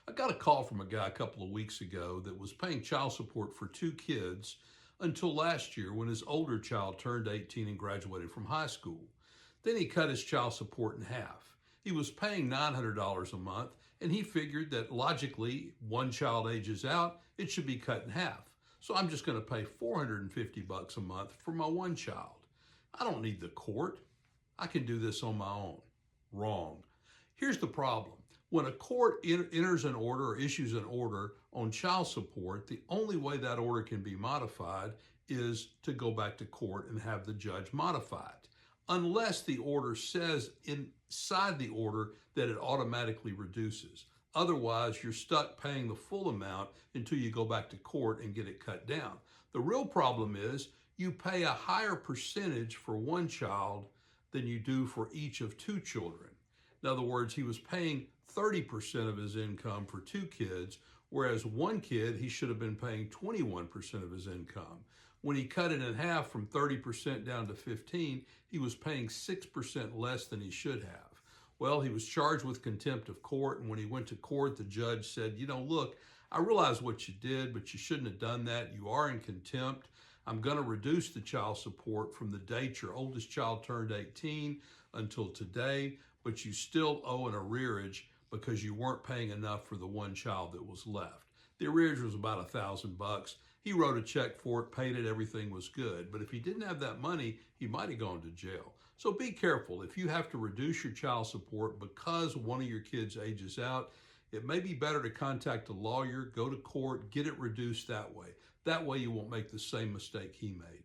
I got a call from a guy a couple of weeks ago that was paying child support for two kids until last year when his older child turned 18 and graduated from high school. Then he cut his child support in half. He was paying $900 a month, and he figured that logically, one child ages out, it should be cut in half. So I'm just going to pay $450 a month for my one child. I don't need the court. I can do this on my own. Wrong. Here's the problem. When a court enters an order or issues an order on child support, the only way that order can be modified is to go back to court and have the judge modify it, unless the order says inside the order that it automatically reduces. Otherwise, you're stuck paying the full amount until you go back to court and get it cut down. The real problem is you pay a higher percentage for one child than you do for each of two children. In other words, he was paying 30% of his income for two kids, whereas one kid, he should have been paying 21% of his income. When he cut it in half from 30% down to 15, he was paying 6% less than he should have. Well, he was charged with contempt of court, and when he went to court, the judge said, look, I realize what you did, but you shouldn't have done that. You are in contempt. I'm going to reduce the child support from the date your oldest child turned 18 until today, but you still owe an arrearage because you weren't paying enough for the one child that was left. The arrearage was about $1,000. He wrote a check for it, paid it, everything was good. But if he didn't have that money, he might have gone to jail. So be careful. If you have to reduce your child support because one of your kids ages out, it may be better to contact a lawyer, go to court, get it reduced that way. That way you won't make the same mistake he made.